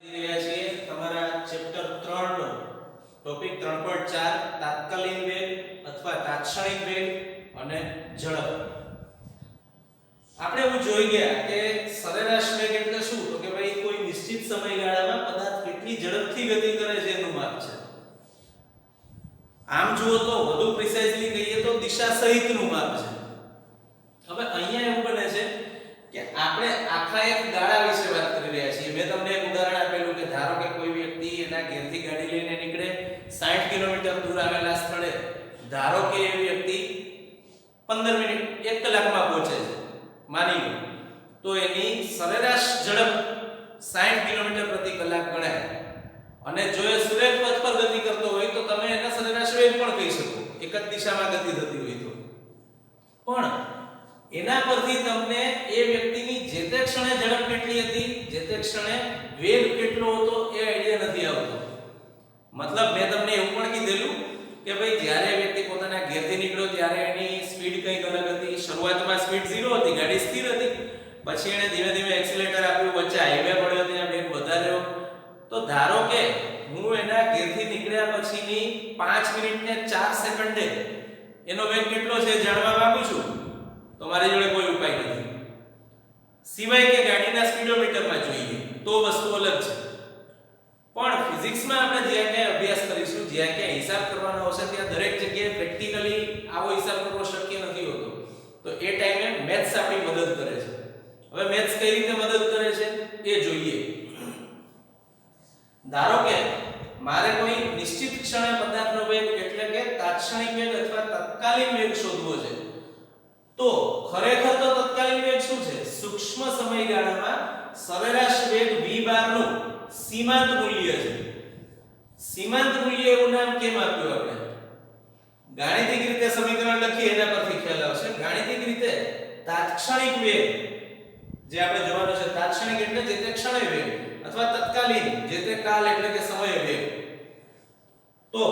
રહ્યા છીએ તમારા ચેપ્ટર 3 નો ટોપિક 3.4 તાત્કાલિક વેગ અથવા તાત્ક્ષણિક વેગ અને ઝડપ. આપણે એવું જોઈ ગયા કે સરેરાશ વેગ એટલે શું? તો કે ભાઈ કોઈ નિશ્ચિત સમયગાળામાં પદાર્થ કેટલી ઝડપથી ગતિ કરે છે એનું માપ છે. આમ જુઓ તો વધુ પ્રિસાઇઝલી કહીએ તો દિશા સહિતનું માપ છે. હવે અહીંયા એવું બને છે કે આપણે આખા એક ગાળા વિશે વાત કરી રહ્યા છીએ. મેં તમને એક ઉદાહરણ આપેલું કે ધારો કે કોઈ વ્યક્તિ એના ઘરેથી ગાડી લઈને નીકળે 60 કિલોમીટર દૂર આવેલા સ્થળે, ધારો કે એ વ્યક્તિ 15 મિનિટ 1 કલાકમાં પહોંચે છે માની લો, તો એની સરેરાશ ઝડપ 60 કિલોમીટર પ્રતિ કલાક ગણાય. અને જો એ સુરેખ પથ પર ગતિ કરતો હોય તો તમે એને સરેરાશ વેગ પણ કહી શકો, એક જ દિશામાં ગતિ થતી હોય તો. પણ એના પરથી તમને એ વ્યક્તિની જે તે ક્ષણે ઝડપ કેટલી હતી, જે તે ક્ષણે વેગ કેટલો હતો એ આઈડિયા નથી આવતો. મતલબ મેં તમને એવું પણ કીધેલું કે ભાઈ જ્યારે વ્યક્તિ પોતાના ઘરેથી નીકળ્યો ત્યારે એની સ્પીડ કંઈક અલગ હતી. શરૂઆતમાં સ્પીડ 0 હતી, ગાડી સ્થિર હતી. પછી એણે ધીમે ધીમે એક્સિલેટર આપ્યું, વચ્ચે હાઈવે પડ્યો, ત્યાં વેગ વધાર્યો. તો ધારો કે હું એના ઘરેથી નીકળ્યા પછીની 5 મિનિટ ને 4 સેકન્ડે એનો વેગ કેટલો છે જાણવા માંગુ છું, તો મારી જોડે કોઈ ઉપાય નથી સિવાય કે ગાડીના સ્પીડોમીટરમાં જોઈએ, તો વસ્તુ અલગ છે. પણ ફિઝિક્સમાં આપણે જ્યાં ક્યાં અભ્યાસ કરીશું, જ્યાં ક્યાં હિસાબ કરવાનો આવશે, ત્યાં દરેક જગ્યાએ પ્રેક્ટિકલી આવો હિસાબ કરવો શક્ય નથી હોતો. તો એ ટાઈમે મેથ્સ આપણી મદદ કરે છે. હવે મેથ્સ કઈ રીતે મદદ કરે છે એ જોઈએ. ધારો કે મારે કોઈ નિશ્ચિત ક્ષણે પદાર્થનો વેગ એટલે કે તાત્ક્ષણિક વેગ અથવા તત્કાલીન વેગ શોધવો છે. તો ખરેખર તો તત્કાલીન વેગ શું છે? સૂક્ષ્મ સમયગાળામાં સરેરાશ વેગ v બાર નું સીમાંત મૂલ્ય છે. સીમાંત મૂલ્ય એવું નામ કેમ આપ્યું આપણે? ગાણિતિક રીતે સમીકરણ લખી એના પરથી ખ્યાલ આવશે. ગાણિતિક રીતે તાત્ક્ષણિક વેગ જે આપણે જોવાનું છે, તાત્ક્ષણિક એટલે જે તે ક્ષણે વેગ અથવા તત્કાલીન જે તે કાલ એટલે કે સમય વેગ. તો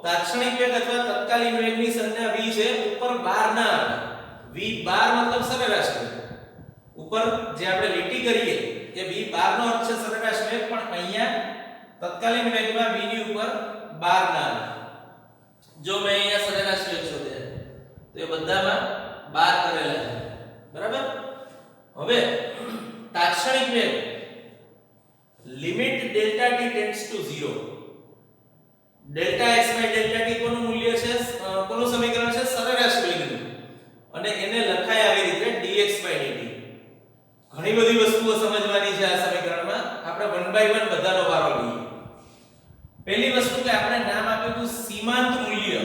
તાત્ક્ષણિક વેગ અથવા તત્કાલીન વેગની સંજ્ઞા v છે, ઉપર બાર ના આવે. v બાર મતલબ સરેરાશ વેગ. ઉપર જે આપણે લીટી કરીએ એ v બાર નો અર્થ છે સરેરાશ વેગ, પણ અહીંયા તત્કાલીન વેગમાં v ની ઉપર બાર ના આવે. જો મેં અહીંયા સરેરાશ વેગ શોધ્યા તો એ બધામાં બાર કરેલા છે, બરાબર? હવે તાત્ક્ષણિક વેગ limit delta t tends to 0, delta x by delta t કોનું મૂલ્ય છે? કોનું સમીકરણ છે? સરેરાશ વેગનું. અને એને લખાય આવી રીતે dx by dt. ઘણી બધી વસ્તુઓ સમજવાની છે આ સમીકરણમાં. આપણે 1 by 1 બધાનો વારો લઈએ. પહેલી વસ્તુ કે આપણે નામ આપ્યું હતું સીમાંત મૂલ્ય,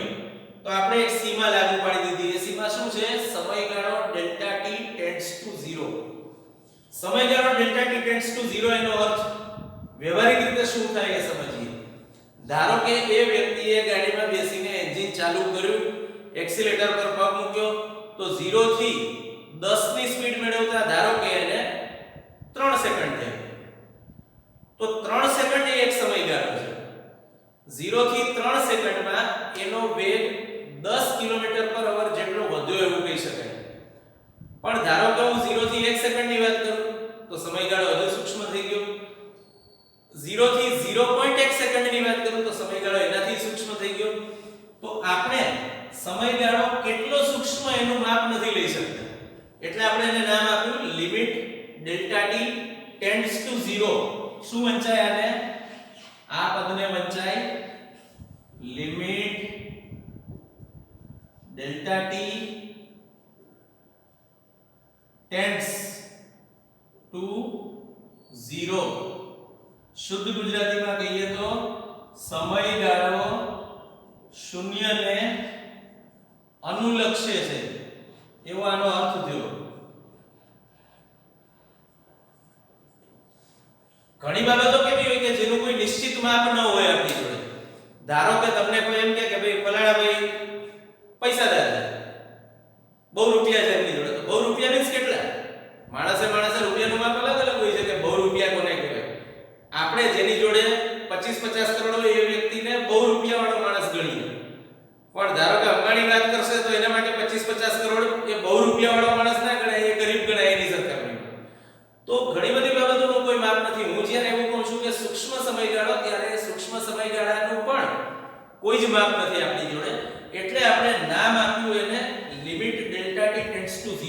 તો આપણે એક સીમા લાગુ પાડી દીધી. એ સીમા શું છે? સમયગાળો ડેલ્ટા t ટેન્ડ્સ ટુ 0. સમયગાળો ડેલ્ટા t ટેન્ડ્સ ટુ 0 એનો અર્થ વ્યવહારિક રીતે શું થાય એ સમજીએ. ધારો કે એ વ્યક્તિએ ગાડીમાં બેસીને એન્જિન ચાલુ કર્યું, એક્સિલેટર પર પગ મૂક્યો, તો 0 થી 10 ની સ્પીડ મેળવતા ધારો કે એને 3 સેકન્ડ થઈ. તો 3 સેકન્ડ એ એક સમયગાળો છે. 0 થી 3 સેકન્ડમાં એનો વેગ 10 કિલોમીટર પર અવર જેટલો વધ્યો એવું કહી શકાય. પણ ધારો કે હું 0 થી 1 સેકન્ડની વાત કરું તો સમયગાળો હજુ સૂક્ષ્મ થઈ ગયો. 0 થી 0.1 સેકન્ડની વાત કરું તો સમયગાળો એનાથી સૂક્ષ્મ થઈ ગયો. તો આપણે સમયગાળો કેટલો સૂક્ષ્મ એનું માપ નથી લઈ શકતા, એટલે આપણે એને નામ આપ્યું limit delta t tends to 0. શું વંચાય આને? આ પદને વંચાય limit delta t tends to 0. શુદ્ધ ગુજરાતીમાં કહીએ તો સમયગાળો શૂન્યને અનુલક્ષે છે એવો આનો અર્થ થયો. ઘણી બાબતો કેવી હોય કે જેનું કોઈ નિશ્ચિત માપ ન હોય આપણી જોડે. ધારો કે તમને કોઈ એમ કે ભાઈ ફલાણા ભાઈ પૈસાદાર છે, બહુ રૂપિયા છે એમની જોડે. તો બહુ રૂપિયા મીન્સ કેટલા? માણસે રૂપિયાનું માપ અલગ અલગ હોય છે કે બહુ રૂપિયા કોને કહેવાય. આપણે જેની જોડે 25-50 કરોડ હોય એ વ્યક્તિને બહુ રૂપિયા વાળો માણસ ગણીએ. પણ ધારો કે અંબાણી વાત કરશે તો એના માટે 25-50 કરોડ એ બહુ રૂપિયા વાળો માણસ ના ગણાય, એ ગરીબ ગણાય એની સરખામણીમાં. તો ઘણી બધી બાબતોનું કોઈ માપ નથી. હું જ્યારે એવું કહું છું કે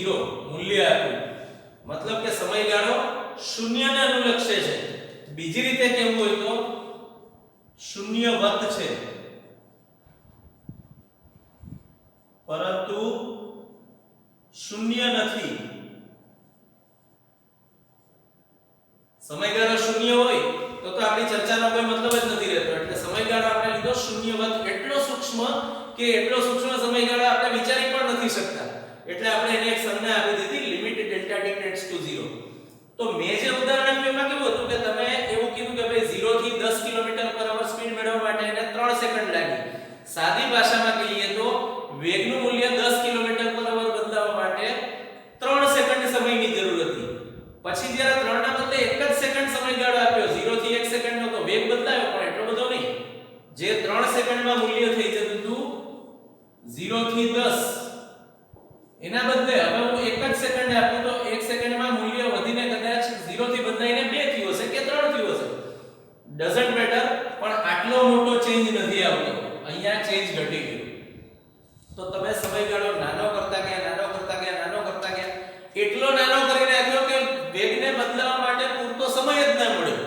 0 મૂલ્ય આપ્યું, મતલબ કે સમયગાળો 0 ને અનુલક્ષે છે. બીજી રીતે કેવું હોય તો શૂન્યવત છે પરંતુ શૂન્ય નથી. સમયગાળો શૂન્ય હોય તો આપણી ચર્ચાનો કોઈ મતલબ જ નથી રહેતો. એટલે સમયગાળો આપણે લીધો શૂન્યવત, એટલો સૂક્ષ્મ કે એટલો સૂક્ષ્મ સમયગાળો આપણે વિચારી પણ નથી શકતા. એટલે આપણે એને એક સંજ્ઞા આપી દીધી limit delta T tends to 0. તો મેં જે ઉદાહરણ આપ્યું એમાં કેવું હતું કે તમે એવું કીધું કે ભાઈ 0 થી 10 કિલોમીટર/h સ્પીડ મેળવવા માટે એને 3 સેકન્ડ લાગી. સાદી ભાષામાં કહીએ તો વેગનું મૂલ્ય 10 કિલોમીટર/h બદલાવવા માટે 3 સેકન્ડ સમયની જરૂર હતી. પછી જ્યારે 3 ના બદલે 1 જ સેકન્ડ સમયગાળો આપ્યો, 0 થી 1 સેકન્ડનો, તો વેગ બદલાયો પણ એટલો બધો નહીં. જે 3 સેકન્ડમાં મૂલ્ય થઈ જતું હતું 0 થી 10, એના બદલે હવે હું 1 જ સેકન્ડ આપું તો 1 સેકન્ડમાં મૂલ્ય વધીને કદાચ 0 થી બદલાઈને 2 થયું હશે કે 3 થયું હશે, ડઝન્ટ મેટર. પણ આટલો મોટો ચેન્જ નથી આવતો, અહીંયા ચેન્જ ઘટી ગયો. તો તમે સમયગાળો નાનો કરતા ગયા એટલો નાનો કરી નાખ્યો કે વેગને બદલાવવા માટે પૂરતો સમય જ ન મળ્યો.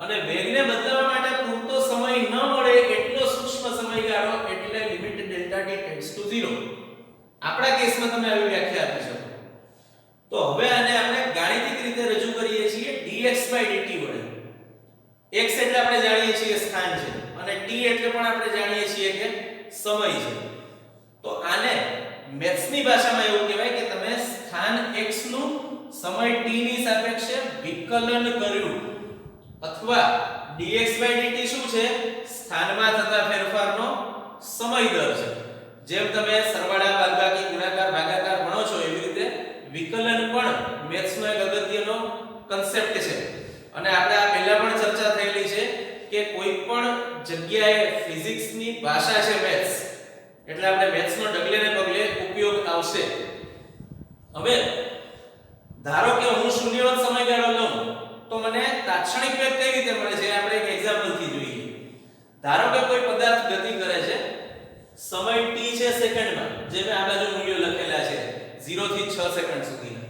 અને વેગને બદલાવવા માટે પૂરતો સમય ન મળે એટલો સૂક્ષ્મ સમયગાળો એટલે limit delta T tends to 0. આપણા કેસમાં તમે આવી વ્યાખ્યા આપી શકો. તો હવે આને આપણે ગાણિતિક રીતે રજૂ કરીએ છીએ dx/dt વડે. x એટલે આપણે જાણીએ છીએ સ્થાન છે અને t એટલે પણ આપણે જાણીએ છીએ કે સમય છે. તો આને મેથ્સની ભાષામાં એવું કહેવાય કે તમે સ્થાન x નું સમય t ની સાપેક્ષે વિકલન કર્યું, અથવા dx/dt શું છે? સ્થાનમાં થતા ફેરફારનો સમય દર છે. જેમ તમે સરવાળા, બાદબાકી, ગુણાકાર, ભાગાકાર ભણો છો એવી રીતે વિકલન પણ મેથ્સનો એક અગત્યનો કન્સેપ્ટ છે. અને આપણે આ પહેલા પણ ચર્ચા થયેલી છે કે કોઈ પણ જગ્યાએ ફિઝિક્સની ભાષા છે મેથ્સ, એટલે આપણે મેથ્સનો ડગલે ને પગલે ઉપયોગ આવશે. હવે ધારો કે હું શૂન્યવત સમયગાળો લઉં તો મને તાત્ક્ષણિક વેગ કઈ રીતે મળે છે આપણે એક એક્ઝામ્પલથી જોઈએ. ધારો કે કોઈ પદાર્થ ગતિ કરે છે, સમય t છે સેકન્ડમાં, જે મેં આ બાજુ મૂલ્યો લખેલા છે 0 થી 6 સેકન્ડ સુધીના,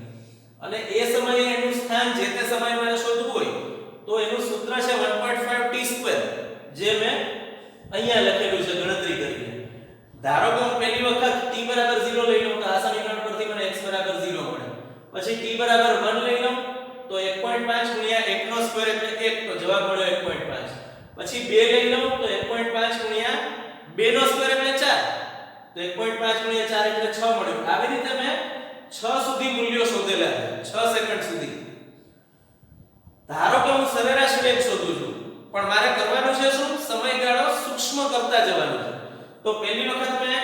અને એ સમયે એનું સ્થાન જે તે સમયે મારે શોધવું હોય તો એનું સૂત્ર છે 1.5 t², જે મેં અહીંયા લખેલું છે ગણતરી કરીને. ધારો કે હું પહેલી વખત t 0 લઈ લઉં તો આ સમીકરણ પરથી મને x 0 મળે. પછી t 1 લઈ લઉં તો 1.5 ગુણ્યા 1 નો સ્ક્વેર એટલે 1, તો જવાબ મળ્યો 1.5. પછી 2 લઈ લઉં તો 1.5 ગુણ્યા 2 નો સ્ક્વેર એટલે 4, તો 1.5 ગુણ્યા 4 એટલે 6 મળ્યો. આવી રીતે મેં 6 સુધી મૂલ્યો શોધેલા છે, 6 સેકન્ડ સુધી. ધારો કે હું સરેરાશ વેગ શોધું છું, પણ મારે કરવાનું છે શું? સમયગાળો સૂક્ષ્મ કરતા જવાનું છે. તો પહેલી વખત મેં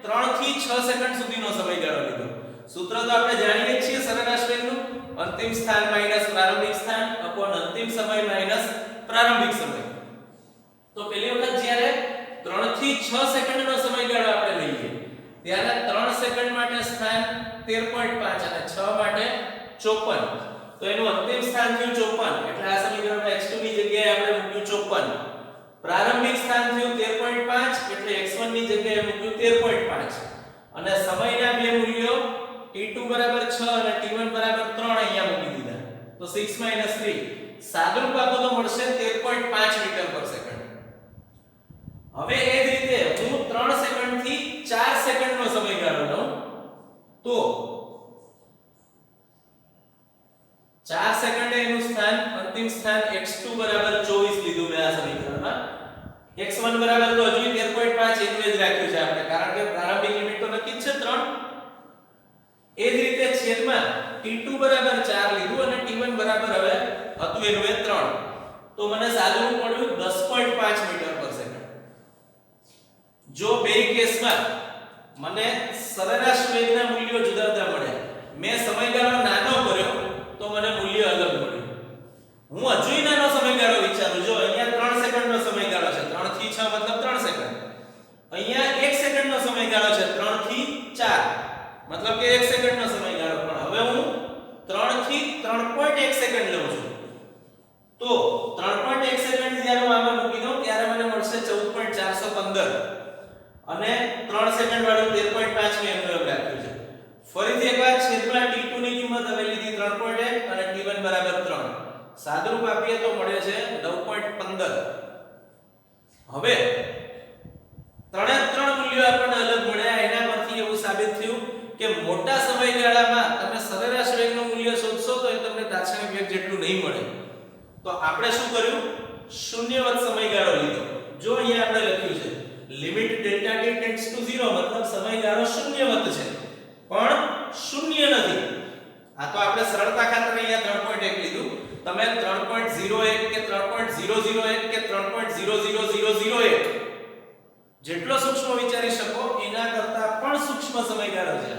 3 થી 6 સેકન્ડ સુધીનો સમયગાળો લીધો. સૂત્ર તો આપણે જાણીએ છીએ સરેરાશ વેગનું, અંતિમ સ્થાન માઈનસ પ્રારંભિક સ્થાન અપોન અંતિમ સમય માઈનસ પ્રારંભિક સમય. તો પહેલી વખત જ્યારે 3 થી 6 સેકન્ડનો સમયગાળો આપણે લઈએ ત્યારે 3 સેકન્ડ માટે સ્થાન 13.5 અને 6 માટે 54, તો એનું અંતિમ સ્થાન થયું 54, એટલે આ સમીકરણમાં x2 ની જગ્યાએ આપણે મૂક્યું 54. પ્રારંભિક સ્થાન થયું 13.5 એટલે x1 ની જગ્યાએ મૂક્યું 13.5, અને સમયના બે મૂલ્યો t2 6 અને t1 3 અહીંયા મૂકી દીધા. તો 6 - 3 સાદુરૂપ આપો તો મળશે 13.5 મીટર પર સેકન્ડ. હવે એ જ રીતે હું 3 સેકન્ડ થી 4 સેકન્ડનો સમયગાળો લઉં તો 4 સેકન્ડે એનું સ્થાન અંતિમ સ્થાન x2 24 લીધું મેં આ સમીકરણમાં. x1 તો હજુ 13.5 એનું જ રાખ્યું છે આપણે, કારણ કે પ્રારંભિક લિમિટ તો નક્કી છે 3. એ જ રીતે છેદમાં t2 4 લીધું અને t1 હવે હતું એનું 3, તો મને સાદું મળ્યું 10.5 મીટર પર સેકન્ડ. જો બે કેસમાં મને સરેરાશ વેગના મૂલ્યો જુદા જુદા મળ્યા, મેં સમયગાળો નાનો કર્યો તો મને મૂલ્ય અલગ મળ્યું. હું હજુય નાનો સમયગાળો વિચારું, જો અહીંયા 3 સેકન્ડનો સમયગાળો છે, 3 થી 6 મતલબ 3 સેકન્ડ. અહીંયા 1 સેકન્ડનો સમયગાળો છે, 3 થી 4 મતલબ કે 1 સેકન્ડનો સમયગાળો. પણ હવે હું 3 થી 3.1 સેકન્ડ લઉં છું, તો 3.1 સેકન્ડ જ્યારે હું આમાં મૂકી દઉં ત્યારે મને મળશે 14.415, અને 3 સેકન્ડ વાળું 13.5 મેં એનું રાખ્યું છે. ફરીથી એકવાર કિંમત હવે લીધી 3.1 અને t1 બરાબર 3. સાદુરૂપ આપીએ તો મળે છે 9.15. હવે ત્રણે ત્રણ મૂલ્યો આપણને અલગ મળ્યા. એના પરથી એવું સાબિત થયું કે મોટા સમયગાળામાં તમે સરેરાશ વેગનું મૂલ્ય શોધશો તો એ તમને તાત્ક્ષણિક વેગ જેટલું નહીં મળે. તો આપણે શું કર્યું? શૂન્યવત સમયગાળો લીધો. જો અહીંયા આપણે લખ્યું છે limit delta t tends to 0 મતલબ સમયગાળો શૂન્યવત છે પણ શૂન્ય નથી. આ તો આપણે સરળતા ખાતર અહીંયા 3.1 લીધું. તમે 3.01 કે 3.001 કે 3.00001 જેટલો સૂક્ષ્મ વિચારી શકો એના કરતા પણ સૂક્ષ્મ સમયગાળો છે.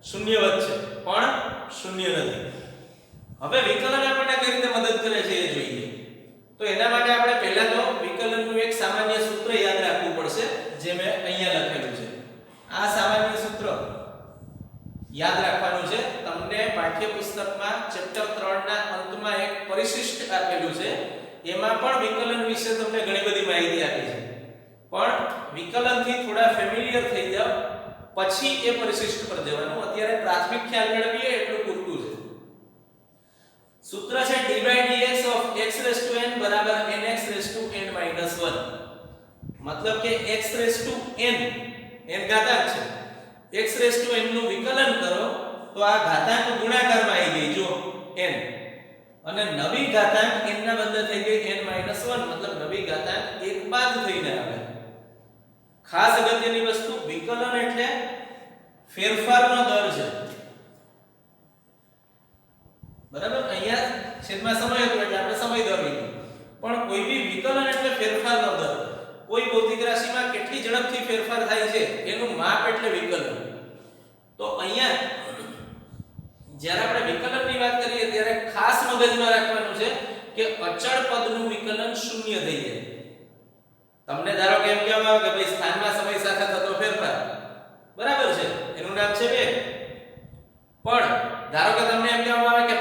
શૂન્યવત છે પણ શૂન્ય નથી. હવે વિકલન આપણને કઈ રીતે મદદ કરે છે એ જોઈએ. તો એના માટે આપણે પહેલા તો વિકલનનું એક સામાન્ય સૂત્ર યાદ રાખવું પડશે જે મેં અહીંયા લખેલું છે. આ સામાન્ય સૂત્ર યાદ રાખવાનું છે. તમને પાઠ્યપુસ્તકમાં ચેપ્ટર 3 ના અંતમાં એક પરિશિષ્ટ આપેલું છે. એમાં પણ વિકલન વિશે તમને ઘણી બધી માહિતી આપી છે. પણ વિકલનથી થોડા ફેમિલિયર થઈ જાવ પછી એ પરિશિષ્ટ પર જવાનું. અત્યારે પ્રાથમિક ખ્યાલ મેળવીએ એટલું પૂરતું છે. સૂત્ર છે d/dx of x⁻n બરાબર nx⁻n - 1. મતલબ કે x⁻n n ઘાતાંક છે. x⁻n નું વિકલન કરો તો આ ઘાતાંક ગુણાકારમાં આવી ગઈ જો n અને નવી ઘાતાંક n ના બદલે થઈ ગઈ n - 1 મતલબ નવી ઘાતાંક એક બાદ થઈને આવે. ખાસ અગત્યની વસ્તુ વિકલન એટલે ફેરફારનો દર છે. બરાબર? અહીંયા છેદમાં સમય હતો એટલે આપણે સમય દર લીધો. પણ કોઈ બી વિકલન એટલે ફેરફારનો દર. કોઈ ભૌતિક રાશિમાં કેટલી ઝડપથી ફેરફાર થાય છે એનું માપ એટલે વિકલન. તો અહીંયા જ્યારે આપણે વિકલનની વાત કરીએ ત્યારે ખાસ મગજમાં રાખવાનું છે કે અચળ પદનું વિકલન શૂન્ય થઈ જાય. તમને ધારો કે એમ કહેવામાં આવે કે ભાઈ સ્થાનમાં સમય સાથે થતો ફેરફાર બરાબર છે એનું નામ છે વેગ. પણ ધારો કે તમને એમ કહેવામાં આવે કે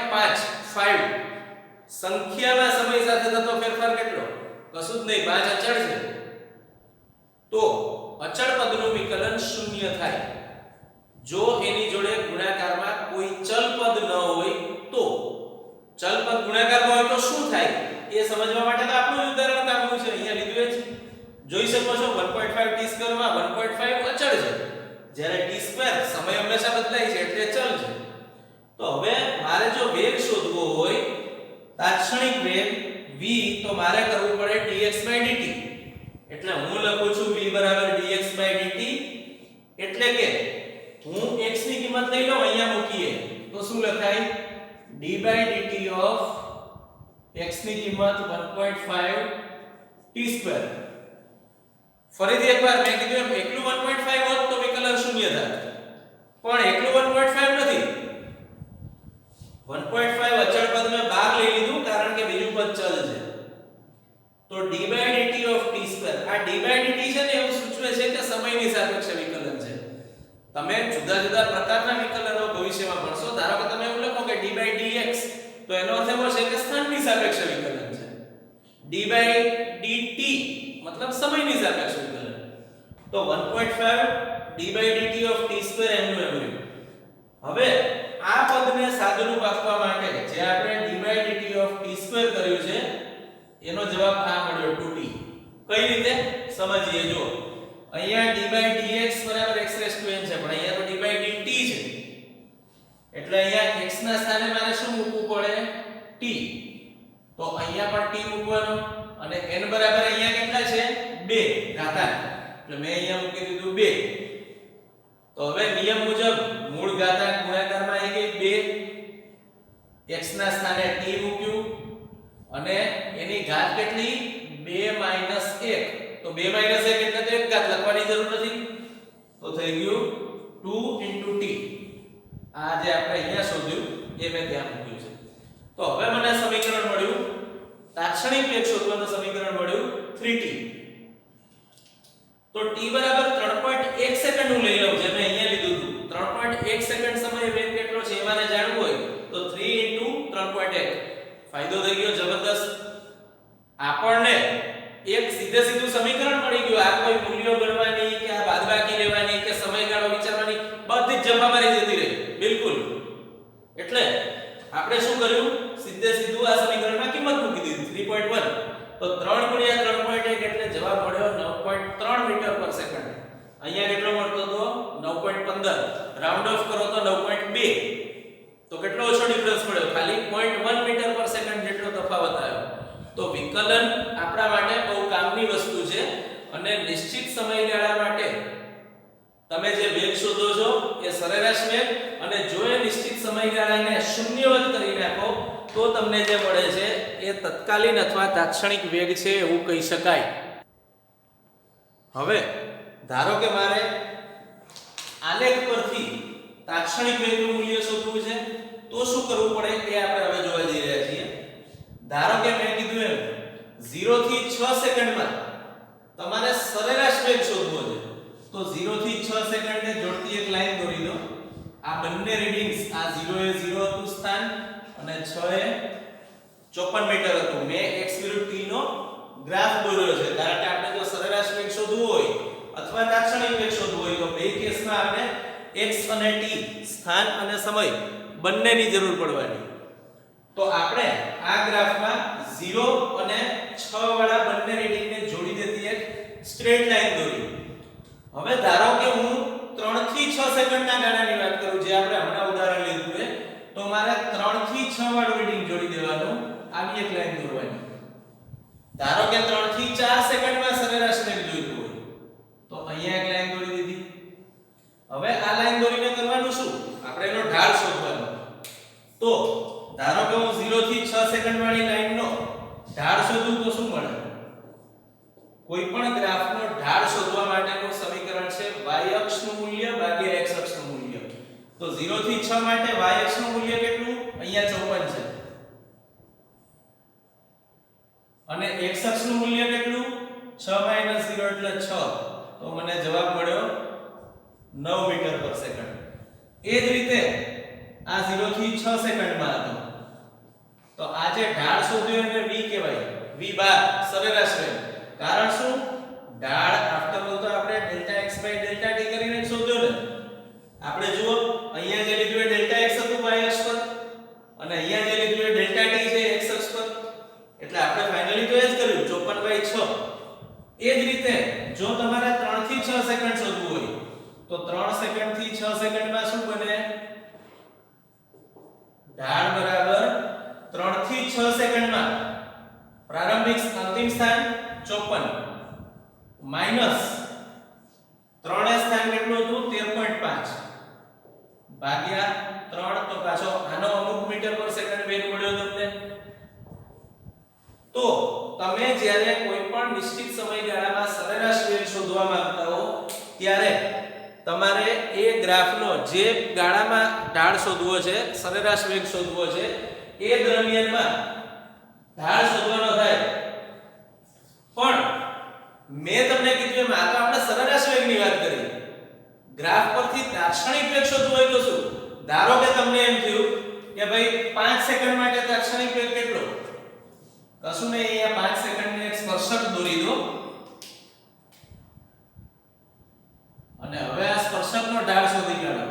5 સંખ્યામાં સમય સાથે થતો ફેરફાર કેટલો? કશું જ નહીં, 5 અચળ છે. તો અચળ પદનું વિકલન શૂન્ય થાય જો એની જોડે ગુણાકારમાં કોઈ ચલ પદ ન હોય તો. ચલ પદ ગુણાકારમાં હોય તો શું થાય એ સમજવા માટે તો આપણું ઉદાહરણ કામનું છે. અહીંયા લીધું છે જોઈ શકો છો 1.5 t² માં 1.5 અચળ છે જ્યારે t² સમય હંમેશા બદલાય છે એટલે ચલ છે. તો હવે મારે જો વેગ શોધવો હોય તાત્ક્ષણિક વેગ v તો મારે કરવું પડે dx/dt. એટલે હું લખું છું v dx/dt. એટલે કે હું x ની કિંમત લઈ લઉં અહીંયા મૂકીએ તો શું લખાય? d/dt of x ની કિંમત 1.5 t². ફરીથી એકવાર મેં કીધું એમ એકલું 1.5 હોત તો વિકલન શૂન્ય થાય પણ એકલું 1.5 નથી. 1.5 અચળ પદ મેં બહાર લઈ લીધું કારણ કે બીજું પદ ચલ છે. તો d/dt of t². આ d/dt છે ને એવું સૂચવે છે કે સમયની સાપેક્ષે વિકલન છે. તમે જુદા જુદા પ્રકારના વિકલનો ભવિષ્યમાં ભણશો. ધારો કે તમે એવું લખો કે d/dx તો એનો અર્થ એવો છે કે સ્થાનની સાપેક્ષે વિકલન છે. d/dt મતલબ સમયની સાપેક્ષે વિકલન. તો 1.5 d/dt of t² એમનું એમ રહ્યું. હવે આ પદને સાદુરૂપ આપવા માટે જે આપણે d/dt of t² કર્યું છે એનો જવાબ આ મળ્યો 2t. કઈ રીતે સમજીએ જો. અહીંયા d/dx x⁻n છે પણ અહીંયા તો d/dt છે. એટલે અહીંયા x ના સ્થાને મારે શું મૂકવું પડે? t. તો અહીંયા પણ t મૂકવાનો અને n બરાબર અહીંયા કેટલા છે? 2 ઘાતાંક. એટલે મેં અહીંયા મૂકી દીધું 2. તો હવે નિયમ મુજબ મૂળ ઘાતાંક ગુણાકારમાં આવી ગઈ 2. x ના સ્થાને t મૂક્યું અને એની ઘાત કેટલી? 2 - 1. તો 2 - 1 એટલે તો એક ઘાત લખવાની જરૂર નથી. તો થઈ ગયું 2 * t. આ જે આપણે અહીંયા શોધ્યું એ મેં ત્યાં મૂક્યું છે. તો હવે મને સમીકરણ મળ્યું તાત્ક્ષણિક વેગ શોધવાનું સમીકરણ મળ્યું 3t. તો t બરાબર 3.1 સેકન્ડ હું લઈ લઉં જે મેં અહીંયા લીધું હતું. 3.1 સેકન્ડ સમયે વેગ કેટલો છે એ મારે જાણવું હોય તો 3 * 3.1 ફાયદો થઈ ગયો જબરદસ્ત. આપણને એક સીધે સીધું સમીકરણ મળી ગયું. આ કોઈ મૂલ્યો ગણવાની કે આ બાદબાકી લેવાની કે સમયગાળો વિચારવાની બધી જ જવાબદારી જતી રહી બિલકુલ. એટલે આપણે શું કર્યું, સીધે સીધું આ સમીકરણમાં કિંમત મૂકી દીધી 3.1, તો 3 ગુણ્યા 3.1 એટલે જવાબ મળ્યો 9.3 મીટર પર સેકન્ડ. અહીંયા કેટલો મળતો હતો 9.15, રાઉન્ડ ઓફ કરો તો 9.2, તો કેટલો ઓછો ડિફરન્સ મળ્યો, ખાલી 0.1 મીટર પર સેકન્ડ જેટલો તફાવત આવ્યો. તો વિકલન આપણા માટે બહુ કામની વસ્તુ છે અને નિશ્ચિત સમયગાળા માટે તમે જે વેગ શોધો છો એ સરેરાશ વેગ, અને જો એ નિશ્ચિત સમયગાળાને શૂન્યવત કરી નાખો તો તમને જે મળે છે એ તત્કાલીન અથવા તાત્ક્ષણિક વેગ છે એવું કહી શકાય. હવે ધારો કે મારે આલેખ પરથી તાત્ક્ષણિક વેગનું મૂલ્ય શોધવું છે તો શું કરવું પડે એ આપણે હવે જોવા જઈ રહ્યા છીએ. ધારો કે મેં કીધું એમ 0 થી 6 સેકન્ડમાં તમારે સરેરાશ વેગ શોધવો છે, તો 0 થી 6 સેકન્ડને જોડતી એક લાઈન દોરી દો. આ બંને રીડિંગ્સ, આ 0 એ 0 હતું સ્થાન અને 6 એ 54 મીટર હતું. મેં x વિરુદ્ધ t નો ગ્રાફ દોર્યો છે કારણ કે આપણે જો સરેરાશ વેગ શોધવું હોય અથવા તાત્ક્ષણિક વેગ શોધવું હોય તો બે કેસમાં આપણે x અને t, સ્થાન અને સમય બંનેની જરૂર પડવાની. તો આપણે આ ગ્રાફમાં 0 અને 6 વાળા બંને રીડિંગને જોડી દેતી એક સ્ટ્રેટ લાઈન દોરી. હવે ધારો કે હું 3 થી 6 સેકન્ડના ગાળાની વાત કરું, જે આપણે હમણાં ઉદાહરણ લીધું છે, તો મારે 3 થી 6 વાળું રીડિંગ જોડી દેવાનું, આવી એક લાઈન દોરવાની. ધારો કે 3 થી 4 સેકન્ડમાં સરેરાશ વેગ જોઈતું હોય તો અહીંયા એક લાઈન દોરી દીધી. હવે આ લાઈન દોરીને કરવાનું શું, આપણે એનો ઢાળ શોધવાનો. તો ધારો કે હું 0 થી 6 સેકન્ડ વાળી લાઈનનો ઢાળ શોધું તો શું મળે, કોઈ પણ ગ્રાફનો ઢાળ શોધવા માટેનું સમીકરણ છે y અક્ષનું મૂલ્ય ભાગ્યા x અક્ષનું મૂલ્ય. તો 0 થી 6 માટે y અક્ષનું મૂલ્ય કેટલું, અહીંયા 54 છે, અને x અક્ષનું મૂલ્ય કેટલું, 6 - 0 એટલે 6, તો મને જવાબ મળ્યો 9 મીટર પર સેકન્ડ. એ જ રીતે આ 0 થી 6 સેકન્ડમાં હતો, તો આ જે ઢાળ શોધ્યો એને v કહેવાય, v બાર સરેરાશ વેગ. કારણ શું, ઢાળ આફ્ટર ઓલ તો આપણે delta x by delta t કરીને શોધ્યો ને. આપણે જુઓ અહીંયા જે લીધું એ ડેલ્ટા x હતું y અક્ષ પર, અને અહીંયા જે લીધું એ ડેલ્ટા t છે x અક્ષ પર, એટલે આપણે ફાઇનલી તો એ જ કર્યું 54/6. એ જ રીતે જો તમારે 3 થી 6 સેકન્ડ શોધવું હોય તો 3 સેકન્ડ થી 6 સેકન્ડમાં શું બને, ઢાળ બરાબર 3 થી 6 સેકન્ડમાં પ્રારંભિક અંતિમ સ્થાન 54 માઈનસ 3 એ સ્થાન કેટલું હતું 13.5 ભાગ્યા 3, તો પાછો આનો અમુક મીટર પર સેકન્ડ વેગ મળ્યો તમને. તો તમે જ્યારે કોઈ પણ નિશ્ચિત સમયગાળામાં સરેરાશ વેગ શોધવા માંગતા હો ત્યારે તમારે એ ગ્રાફનો જે ગાળામાં ઢાળ શોધવો છે, સરેરાશ વેગ શોધવો છે, એ દરમિયાનમાં ઢાળ શોધવાનો થાય. પણ મેં તમને કીધું એમ આ તો આપણે સરેરાશ વેગની વાત કરી. ગ્રાફ પરથી તાત્ક્ષણિક વેગ શોધવો હોય તો શું, ધારો કે તમને એમ થયું કે ભાઈ 5 સેકન્ડ માટે તાત્ક્ષણિક વેગ કેટલો, કશું નહીં, અહીંયા 5 સેકન્ડને એક સ્પર્શક દોરી દો અને હવે આ સ્પર્શકનો ઢાળ શોધી કાઢો.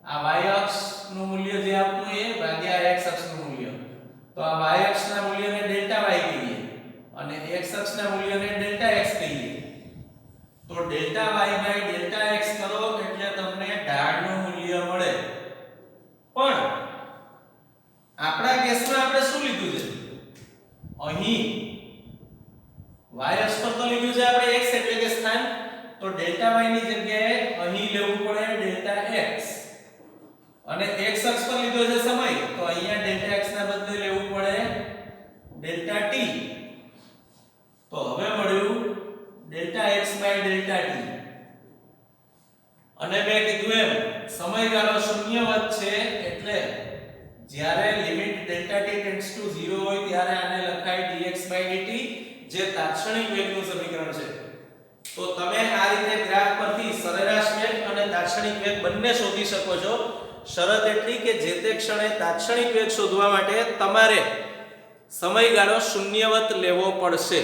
આ y અક્ષનું મૂલ્ય જે આવતું એ ભાગ્યા x અક્ષનું મૂલ્ય, તો આ y અક્ષના મૂલ્યને ડેલ્ટા y કહીએ અને x અક્ષના મૂલ્યને ડેલ્ટા x કહીએ. તો delta y by delta x કરો એટલે તમને ઢાળનું મૂલ્ય મળે. પણ આપણા કેસમાં આપણે શું લીધું છે, અહીં y અક્ષ પર તો લીધું છે આપણે x એટલે કે સ્થાન, તો ડેલ્ટા y ની જગ્યાએ અહીં લેવું પડે ડેલ્ટા x, અને x અક્ષ પર લીધો છે સમય, તો અહીંયા ડેલ્ટા x ના બદલે લેવું પડે ડેલ્ટા t. તો હવે મળ્યું delta x by delta t. અને મેં કીધું એમ સમયગાળો શૂન્યવત છે, એટલે જ્યારે limit delta t tends to 0 હોય ત્યારે આને લખાય dx dt, જે તાત્ક્ષણિક વેગનું સમીકરણ છે. તો તમે આ રીતે ગ્રાફ પરથી સરેરાશ વેગ અને તાત્ક્ષણિક વેગ બંને શોધી શકો છો. શરત એટલી કે જે તે ક્ષણે તાત્ક્ષણિક વેગ શોધવા માટે તમારે સમયગાળો શૂન્યવત લેવો પડશે.